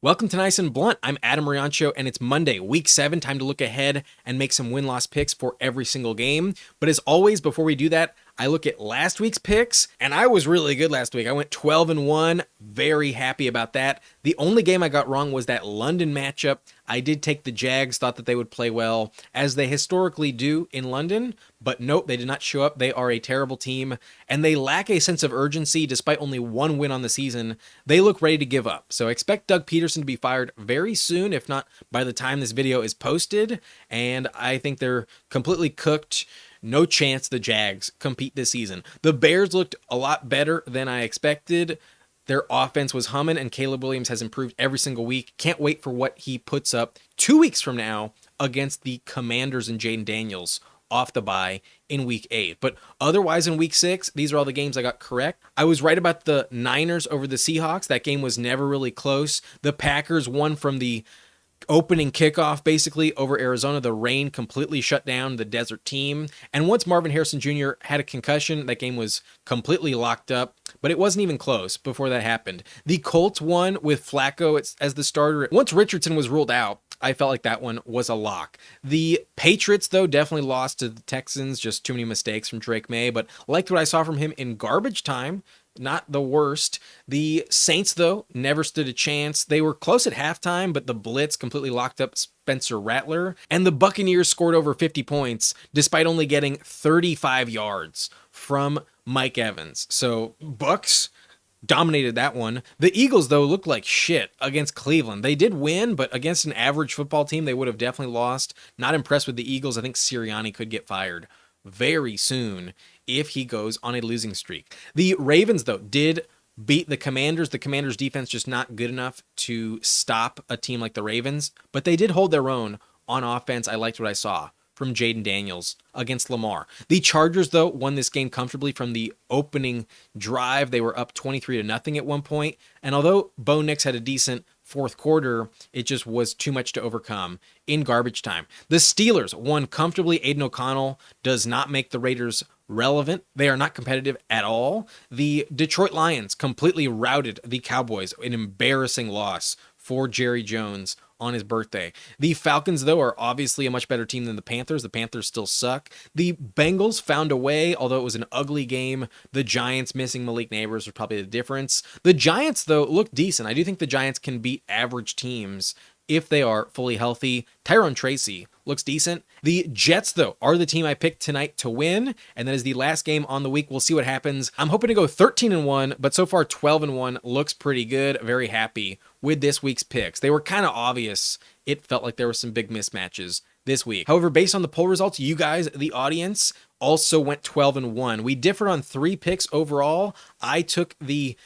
Welcome to Nice and Blunt. I'm Adam Riancho, and it's Monday, week 7. Time to look ahead and make some win-loss picks for every single game. But as always, before we do that, I look at last week's picks, and I was really good last week. I went 12-1, very happy about that. The only game I got wrong was that London matchup. I did take the Jags, thought that they would play well, as they historically do in London, but nope, they did not show up. They are a terrible team, and they lack a sense of urgency despite only one win on the season. They look ready to give up, so expect Doug Peterson to be fired very soon, if not by the time this video is posted, and I think they're completely cooked. No chance the Jags compete this season. The Bears looked a lot better than I expected. Their offense was humming, and Caleb Williams has improved every single week. Can't wait for what he puts up 2 weeks from now against the Commanders and Jaden Daniels off the bye in week 8. But otherwise in week 6, these are all the games I got correct. I was right about the Niners over the Seahawks. That game was never really close. The Packers won from the opening kickoff basically over Arizona. The rain completely shut down the desert team. And once Marvin Harrison Jr. had a concussion, that game was completely locked up, but it wasn't even close before that happened. The Colts won with Flacco as the starter. Once Richardson was ruled out, I felt like that one was a lock. The Patriots, though, definitely lost to the Texans. Just too many mistakes from Drake May, but liked what I saw from him in garbage time. Not the worst. The Saints, though, never stood a chance. They were close at halftime, but the blitz completely locked up Spencer Rattler. And the Buccaneers scored over 50 points, despite only getting 35 yards from Mike Evans. So, Bucs dominated that one. The Eagles, though, looked like shit against Cleveland. They did win, but against an average football team, they would have definitely lost. Not impressed with the Eagles. I think Sirianni could get fired very soon if he goes on a losing streak. The Ravens, though, did beat the Commanders. The Commanders' defense just not good enough to stop a team like the Ravens, but they did hold their own on offense. I liked what I saw from Jaden Daniels against Lamar. The Chargers, though, won this game comfortably from the opening drive. They were up 23-0 at one point, and although Bo Nix had a decent fourth quarter, it just was too much to overcome in garbage time. The Steelers won comfortably. Aiden O'Connell does not make the Raiders relevant. They are not competitive at all. The Detroit Lions completely routed the Cowboys, an embarrassing loss for Jerry Jones on his birthday. The Falcons, though, are obviously a much better team than the Panthers. The Panthers still suck. The Bengals found a way, although it was an ugly game. The Giants missing Malik Neighbors was probably the difference. The Giants, though, look decent. I do think the Giants can beat average teams if they are fully healthy. Tyrone Tracy looks decent. The Jets, though, are the team I picked tonight to win, and that is the last game on the week. We'll see what happens. I'm hoping to go 13-1, but so far 12-1 looks pretty good. Very happy with this week's picks. They were kind of obvious. It felt like there were some big mismatches this week. However, based on the poll results, you guys, the audience, also went 12-1. We differed on 3 picks overall. I took the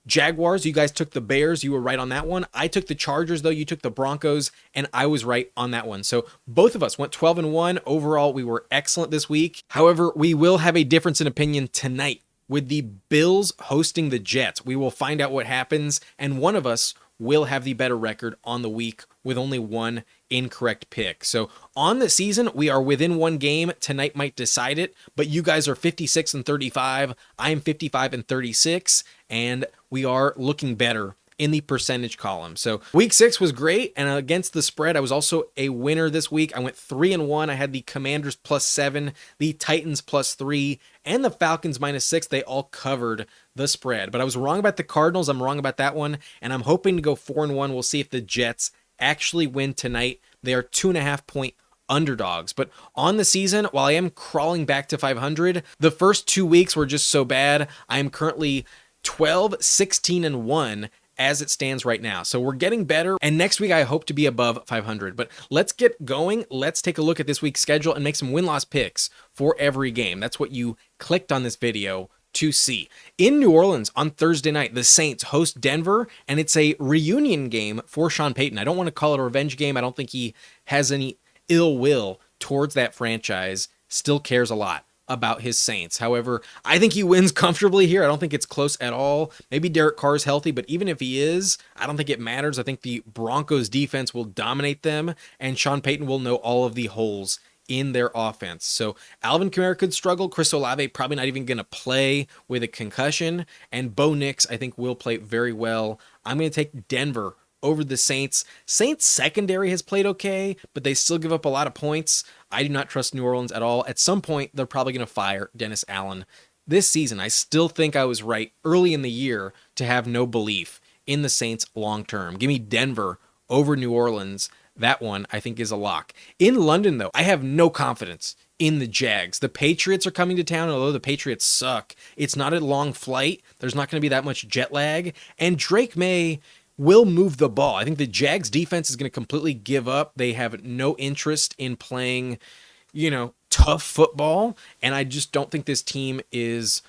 Jaguars, you guys took the Bears, you were right on that one. I took the Chargers, though, you took the Broncos, and I was right on that one. So both of us went 12-1. Overall, we were excellent this week. However, we will have a difference in opinion tonight with the Bills hosting the Jets. We will find out what happens, and one of us will have the better record on the week with only one incorrect pick. So on the season, we are within one game. Tonight might decide it, but you guys are 56-35. I am 55-36, and we are looking better in the percentage column. So week 6 was great, and against the spread, I was also a winner this week. I went 3-1. I had the Commanders +7, the Titans +3, and the Falcons -6. They all covered the spread, but I was wrong about the Cardinals. I'm wrong about that one, and I'm hoping to go 4-1. We'll see if the Jets actually win tonight. They are 2.5-point underdogs. But on the season, while I am crawling back to 500, the first 2 weeks were just so bad. I am currently 12-16-1 as it stands right now. So we're getting better, and next week I hope to be above 500. But let's get going. Let's take a look at this week's schedule and make some win-loss picks for every game. That's what you clicked on this video to see. In New Orleans on Thursday night, the Saints host Denver, and it's a reunion game for Sean Payton. I don't want to call it a revenge game. I don't think he has any ill will towards that franchise. Still cares a lot about his Saints. However, I think he wins comfortably here. I don't think it's close at all. Maybe Derek Carr is healthy, but even if he is, I don't think it matters. I think the Broncos defense will dominate them, and Sean Payton will know all of the holes in their offense. So Alvin Kamara could struggle. Chris Olave probably not even going to play with a concussion, and Bo Nix I think will play very well. I'm going to take Denver over the Saints. Saints secondary has played okay, but they still give up a lot of points. I do not trust New Orleans at all. At some point, they're probably going to fire Dennis Allen. This season, I still think I was right early in the year to have no belief in the Saints long term. Give me Denver over New Orleans. That one, I think, is a lock. In London, though, I have no confidence in the Jags. The Patriots are coming to town, although the Patriots suck. It's not a long flight. There's not going to be that much jet lag. And Drake May will move the ball. I think the Jags defense is going to completely give up. They have no interest in playing, tough football. And I just don't think this team is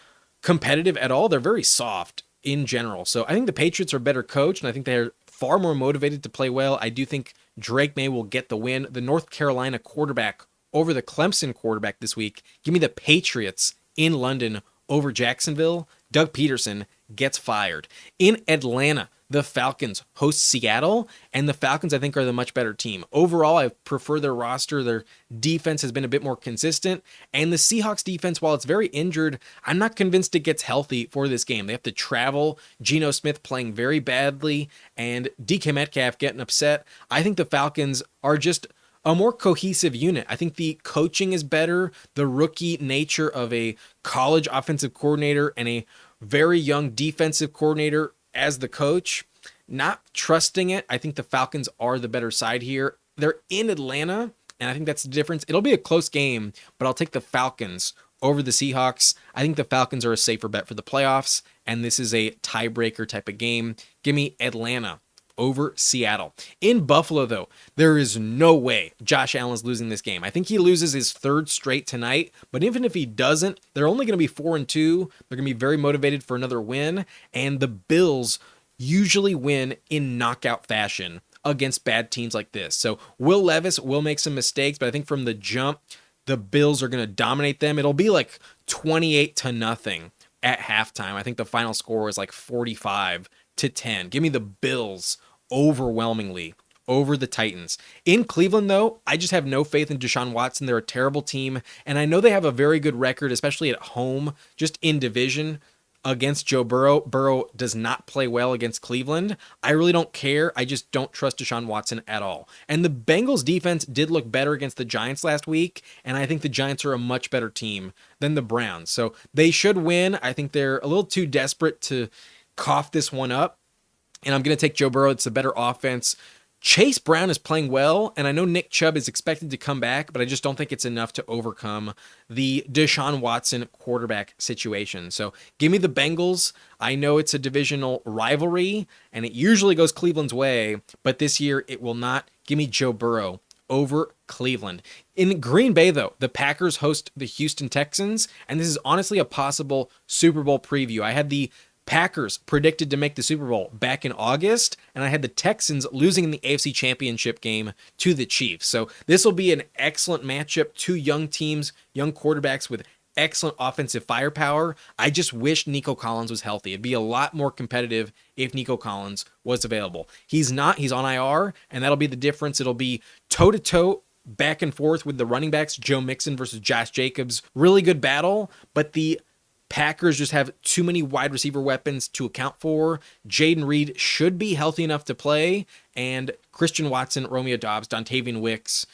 competitive at all. They're very soft in general. So I think the Patriots are better coached, and I think they're far more motivated to play well. I do think Drake May will get the win. The North Carolina quarterback over the Clemson quarterback this week. Give me the Patriots in London over Jacksonville. Doug Peterson gets fired. In Atlanta, the Falcons host Seattle, and the Falcons, I think, are the much better team. Overall, I prefer their roster. Their defense has been a bit more consistent, and the Seahawks defense, while it's very injured, I'm not convinced it gets healthy for this game. They have to travel. Geno Smith playing very badly, and DK Metcalf getting upset. I think the Falcons are just a more cohesive unit. I think the coaching is better. The rookie nature of a college offensive coordinator and a very young defensive coordinator as the coach, not trusting it. I think the Falcons are the better side here. They're in Atlanta, and I think that's the difference. It'll be a close game, but I'll take the Falcons over the Seahawks. I think the Falcons are a safer bet for the playoffs, and this is a tiebreaker type of game. Give me Atlanta over Seattle. In Buffalo, though, there is no way Josh Allen's losing this game. I think he loses his third straight tonight, but even if he doesn't, they're only going to be 4-2. They're going to be very motivated for another win, and the Bills usually win in knockout fashion against bad teams like this. So Will Levis will make some mistakes, but I think from the jump, the Bills are going to dominate them. It'll be like 28-0 at halftime. I think the final score is like 45-10. Give me the Bills overwhelmingly over the Titans. In Cleveland, though, I just have no faith in Deshaun Watson. They're a terrible team, and I know they have a very good record, especially at home, just in division against Joe Burrow. Burrow does not play well against Cleveland. I really don't care. I just don't trust Deshaun Watson at all. And the Bengals defense did look better against the Giants last week, and I think the Giants are a much better team than the Browns. So they should win. I think they're a little too desperate to cough this one up, and I'm going to take Joe Burrow. It's a better offense. Chase Brown is playing well, and I know Nick Chubb is expected to come back, but I just don't think it's enough to overcome the Deshaun Watson quarterback situation. So give me the Bengals. I know it's a divisional rivalry, and it usually goes Cleveland's way, but this year it will not. Give me Joe Burrow over Cleveland. In Green Bay, though, the Packers host the Houston Texans, and this is honestly a possible Super Bowl preview. I had the Packers predicted to make the Super Bowl back in August, and I had the Texans losing in the AFC Championship game to the Chiefs. So this will be an excellent matchup. Two young teams, young quarterbacks with excellent offensive firepower. I just wish Nico Collins was healthy. It'd be a lot more competitive if Nico Collins was available. He's not. He's on IR, and that'll be the difference. It'll be toe-to-toe, back and forth with the running backs, Joe Mixon versus Josh Jacobs. Really good battle, but the Packers just have too many wide receiver weapons to account for. Jaden Reed should be healthy enough to play, and Christian Watson, Romeo Doubs, Dontavian Wicks.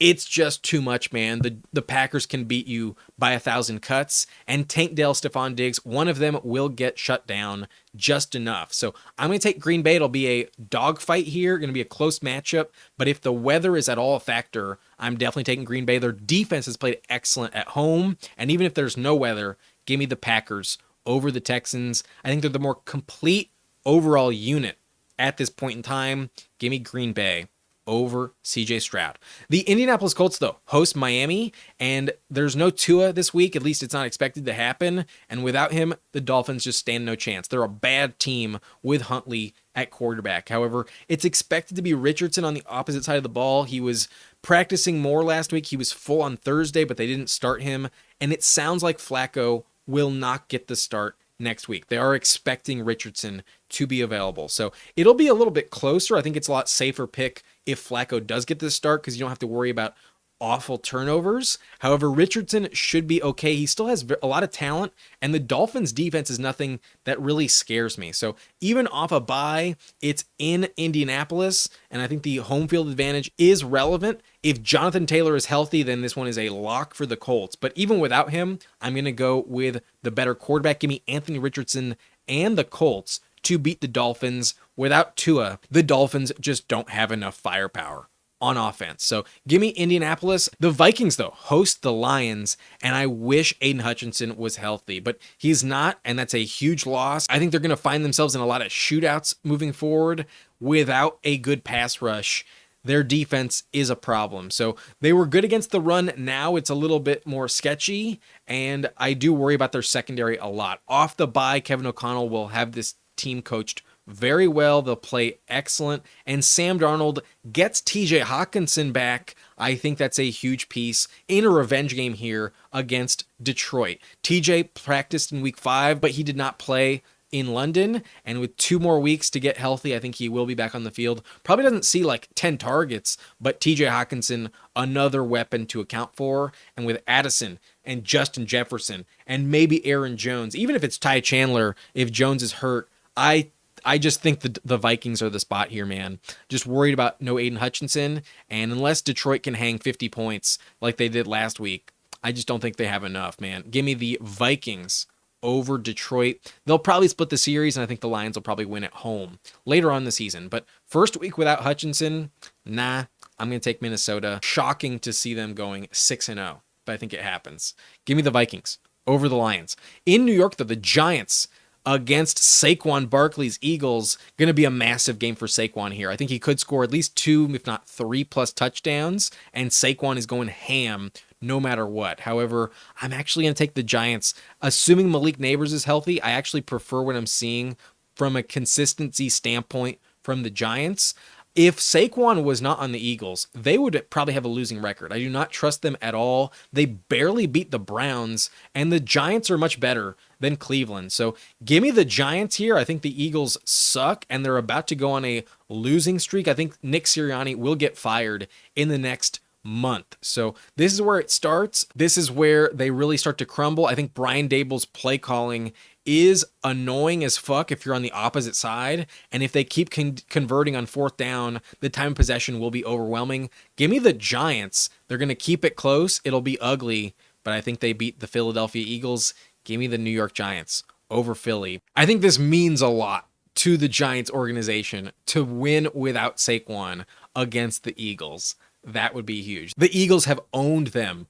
It's just too much, man. The Packers can beat you by 1,000 cuts, and Tank Dell, Stephon Diggs, one of them will get shut down just enough. So I'm going to take Green Bay. It'll be a dogfight here, going to be a close matchup, but if the weather is at all a factor, I'm definitely taking Green Bay. Their defense has played excellent at home, and even if there's no weather, give me the Packers over the Texans. I think they're the more complete overall unit at this point in time. Give me Green Bay over CJ Stroud. The Indianapolis Colts, though, host Miami, and there's no Tua this week. At least it's not expected to happen. And without him, the Dolphins just stand no chance. They're a bad team with Huntley at quarterback. However, it's expected to be Richardson on the opposite side of the ball. He was practicing more last week. He was full on Thursday, but they didn't start him. And it sounds like Flacco will not get the start next week. They are expecting Richardson to be available. So it'll be a little bit closer. I think it's a lot safer pick if Flacco does get the start because you don't have to worry about awful turnovers. However, Richardson should be okay. He still has a lot of talent, and the Dolphins defense is nothing that really scares me. So even off a bye, it's in Indianapolis, and I think the home field advantage is relevant. If Jonathan Taylor is healthy, then this one is a lock for the Colts. But even without him, I'm going to go with the better quarterback. Give me Anthony Richardson and the Colts to beat the Dolphins. Without Tua, the Dolphins just don't have enough firepower on offense. So give me Indianapolis. The Vikings, though, host the Lions, and I wish Aiden Hutchinson was healthy, but he's not, and that's a huge loss. I think they're going to find themselves in a lot of shootouts moving forward without a good pass rush. Their defense is a problem. So they were good against the run. Now it's a little bit more sketchy, and I do worry about their secondary a lot. Off the bye, Kevin O'Connell will have this team coached very well. They'll play excellent. And Sam Darnold gets TJ Hawkinson back. I think that's a huge piece in a revenge game here against Detroit. TJ practiced in week 5, but he did not play in London. And with 2 more weeks to get healthy, I think he will be back on the field. Probably doesn't see like 10 targets, but TJ Hawkinson, another weapon to account for. And with Addison and Justin Jefferson and maybe Aaron Jones, even if it's Ty Chandler, if Jones is hurt, I just think the Vikings are the spot here, man. Just worried about no Aiden Hutchinson, and unless Detroit can hang 50 points like they did last week, I just don't think they have enough, man. Give me the Vikings over Detroit. They'll probably split the series, and I think the Lions will probably win at home later on in the season. But first week without Hutchinson, nah, I'm going to take Minnesota. Shocking to see them going 6-0, but I think it happens. Give me the Vikings over the Lions. In New York, though, the Giants against Saquon Barkley's Eagles. Going to be a massive game for Saquon here. I think he could score at least 2, if not 3+ touchdowns, and Saquon is going ham no matter what. However, I'm actually going to take the Giants. Assuming Malik Neighbors is healthy, I actually prefer what I'm seeing from a consistency standpoint from the Giants. If Saquon was not on the Eagles, they would probably have a losing record. I do not trust them at all. They barely beat the Browns, and the Giants are much better than Cleveland. So give me the Giants here. I think the Eagles suck, and they're about to go on a losing streak. I think Nick Sirianni will get fired in the next month. So this is where it starts. This is where they really start to crumble. I think Brian Dable's play calling is annoying as fuck if you're on the opposite side. And if they keep converting on 4th down, the time of possession will be overwhelming. Give me the Giants. They're going to keep it close. It'll be ugly, but I think they beat the Philadelphia Eagles. Give me the New York Giants over Philly. I think this means a lot to the Giants organization to win without Saquon against the Eagles. That would be huge. The Eagles have owned them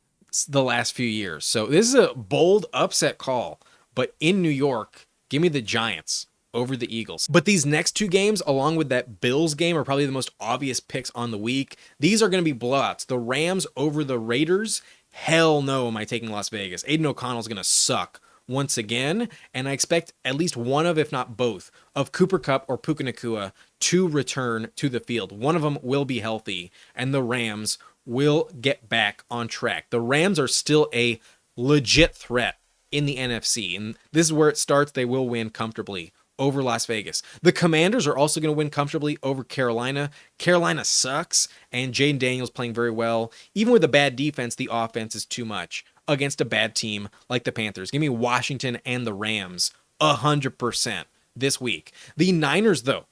the last few years. So this is a bold upset call. But in New York, give me the Giants over the Eagles. But these next 2 games, along with that Bills game, are probably the most obvious picks on the week. These are going to be blowouts. The Rams over the Raiders. Hell no am I taking Las Vegas. Aiden O'Connell's going to suck once again. And I expect at least one of, if not both, of Cooper Kupp or Puka Nacua to return to the field. One of them will be healthy, and the Rams will get back on track. The Rams are still a legit threat in the NFC, and this is where it starts. They will win comfortably over Las Vegas. The Commanders are also going to win comfortably over Carolina. Carolina sucks, and Jaden Daniels playing very well. Even with a bad defense, the offense is too much against a bad team like the Panthers. Give me Washington and the Rams 100% this week. The Niners, though,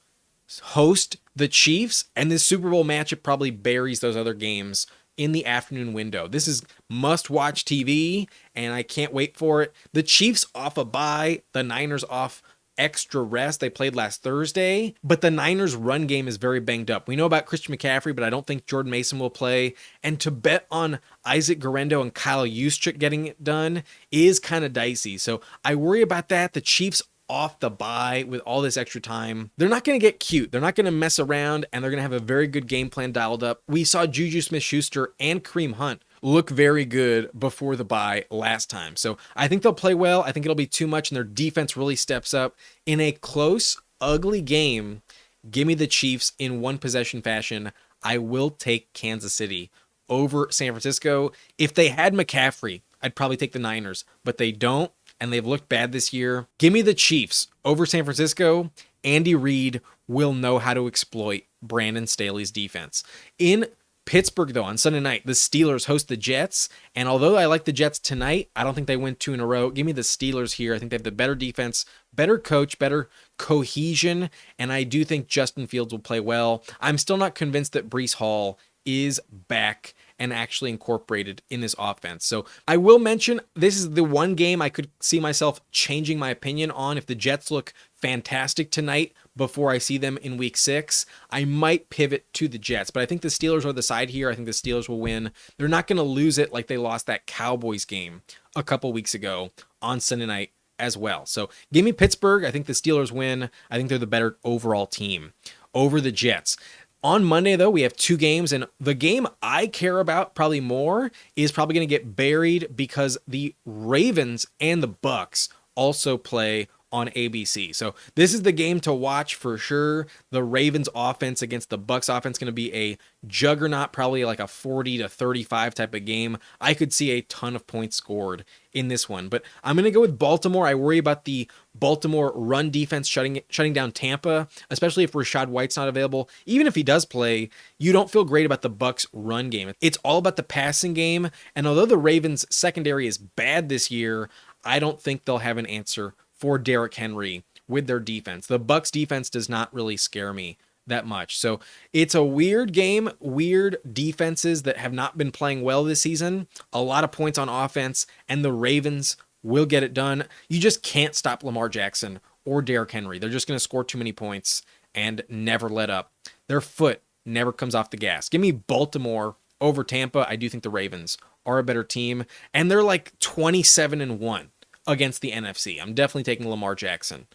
host the Chiefs, and this Super Bowl matchup probably buries those other games in the afternoon window. This is must-watch TV, and I can't wait for it. The Chiefs off a bye, the Niners off extra rest. They played last Thursday, but the Niners' run game is very banged up. We know about Christian McCaffrey, but I don't think Jordan Mason will play. And to bet on Isaac Guerrero and Kyle Juszczyk getting it done is kind of dicey. So I worry about that. The Chiefs off the bye with all this extra time. They're not going to get cute. They're not going to mess around, and they're going to have a very good game plan dialed up. We saw Juju Smith-Schuster and Kareem Hunt look very good before the bye last time. So I think they'll play well. I think it'll be too much, and their defense really steps up. In a close, ugly game, give me the Chiefs in one possession fashion. I will take Kansas City over San Francisco. If they had McCaffrey, I'd probably take the Niners, but they don't, and they've looked bad this year. Give me the Chiefs over San Francisco. Andy Reid will know how to exploit Brandon Staley's defense. In Pittsburgh, though, on Sunday night, the Steelers host the Jets. And although I like the Jets tonight, I don't think they win 2 in a row. Give me the Steelers here. I think they have the better defense, better coach, better cohesion. And I do think Justin Fields will play well. I'm still not convinced that Breece Hall is back and actually incorporated in this offense. So I will mention this is the one game I could see myself changing my opinion on. If the Jets look fantastic tonight before I see them in week 6, I might pivot to the Jets. But I think the Steelers are the side here. I think the Steelers will win. They're not going to lose it like they lost that Cowboys game a couple weeks ago on Sunday night as well. So give me Pittsburgh. I think the Steelers win. I think they're the better overall team over the Jets. On Monday, though, we have 2 games, and the game I care about probably more is probably going to get buried because the Ravens and the Bucs also play on ABC. So this is the game to watch for sure. The Ravens offense against the Bucs offense going to be a juggernaut, probably like a 40-35 type of game. I could see a ton of points scored in this one, but I'm going to go with Baltimore. I worry about the Baltimore run defense shutting down Tampa, especially if Rachaad White's not available. Even if he does play, you don't feel great about the Bucs run game. It's all about the passing game, and although the Ravens secondary is bad this year, I don't think they'll have an answer for Derrick Henry with their defense. The Bucs defense does not really scare me that much. So it's a weird game, weird defenses that have not been playing well this season. A lot of points on offense, and the Ravens will get it done. You just can't stop Lamar Jackson or Derrick Henry. They're just going to score too many points and never let up. Their foot never comes off the gas. Give me Baltimore over Tampa. I do think the Ravens are a better team, and they're like 27-1 against the NFC. I'm definitely taking Lamar Jackson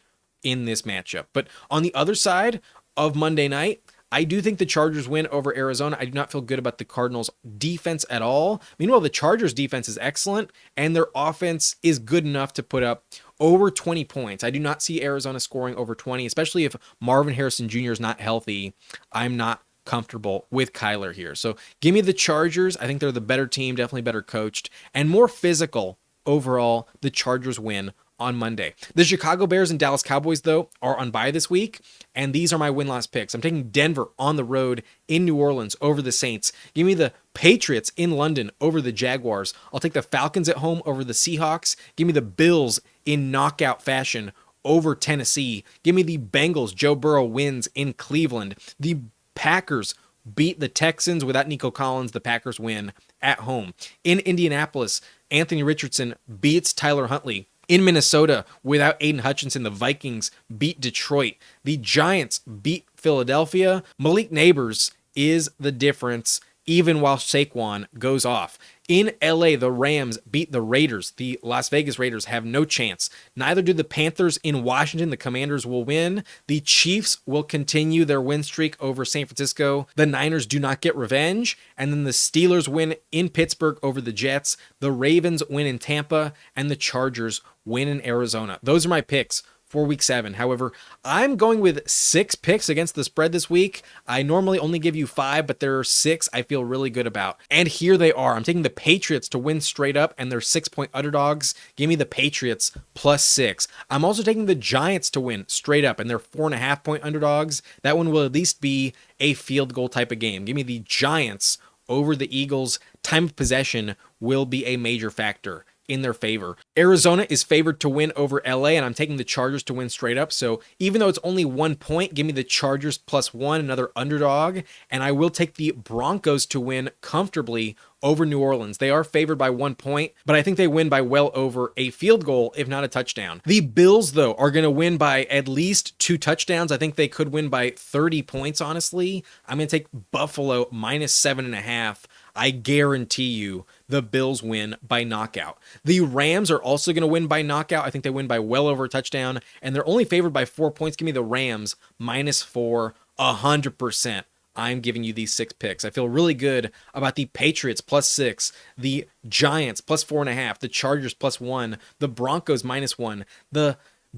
in this matchup. But on the other side of Monday night, I do think the Chargers win over Arizona. I do not feel good about the Cardinals' defense at all. Meanwhile, the Chargers' defense is excellent, and their offense is good enough to put up over 20 points. I do not see Arizona scoring over 20, especially if Marvin Harrison Jr. is not healthy. I'm not comfortable with Kyler here. So give me the Chargers. I think they're the better team, definitely better coached, and more physical. Overall, the Chargers win on Monday. The Chicago Bears and Dallas Cowboys, though, are on bye this week, and these are my win-loss picks. I'm taking Denver on the road in New Orleans over the Saints. Give me the Patriots in London over the Jaguars. I'll take the Falcons at home over the Seahawks. Give me the Bills in knockout fashion over Tennessee. Give me the Bengals. Joe Burrow wins in Cleveland. The Packers beat the Texans without Nico Collins. The Packers win at home. In Indianapolis, Anthony Richardson beats Tyler Huntley. In Minnesota, without Aiden Hutchinson, the Vikings beat Detroit. The Giants beat Philadelphia. Malik Neighbors is the difference, even while Saquon goes off. In LA, the Rams beat the Raiders. The Las Vegas Raiders have no chance. Neither do the Panthers in Washington. The Commanders will win. The Chiefs will continue their win streak over San Francisco. The Niners do not get revenge. And then the Steelers win in Pittsburgh over the Jets. The Ravens win in Tampa. And the Chargers win in Arizona. Those are my picks for week 7. However, I'm going with 6 picks against the spread this week. I normally only give you 5, but there are 6 I feel really good about. And here they are. I'm taking the Patriots to win straight up, and they're 6-point underdogs. Give me the Patriots plus 6. I'm also taking the Giants to win straight up, and they're 4.5-point underdogs. That one will at least be a field goal type of game. Give me the Giants over the Eagles. Time of possession will be a major factor in their favor. Arizona is favored to win over LA, and I'm taking the Chargers to win straight up. So even though it's only 1 point, give me the Chargers plus 1, another underdog, and I will take the Broncos to win comfortably over New Orleans. They are favored by 1 point, but I think they win by well over a field goal, if not a touchdown. The Bills, though, are going to win by at least 2 touchdowns. I think they could win by 30 points, honestly. I'm going to take Buffalo minus 7.5. I guarantee you the Bills win by knockout. The Rams are also going to win by knockout. I think they win by well over a touchdown, and they're only favored by 4 points. Give me the Rams minus 4, 100%. I'm giving you these 6 picks. I feel really good about the Patriots plus 6, the Giants plus 4.5, the Chargers plus 1, the Broncos minus 1, the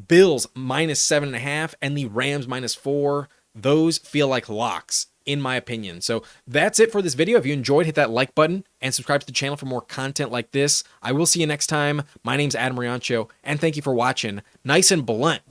Bills minus 7.5, and the Rams minus 4. Those feel like locks, in my opinion. So that's it for this video. If you enjoyed, hit that like button and subscribe to the channel for more content like this. I will see you next time. My name's Adam Riancho, and thank you for watching. Nice and blunt.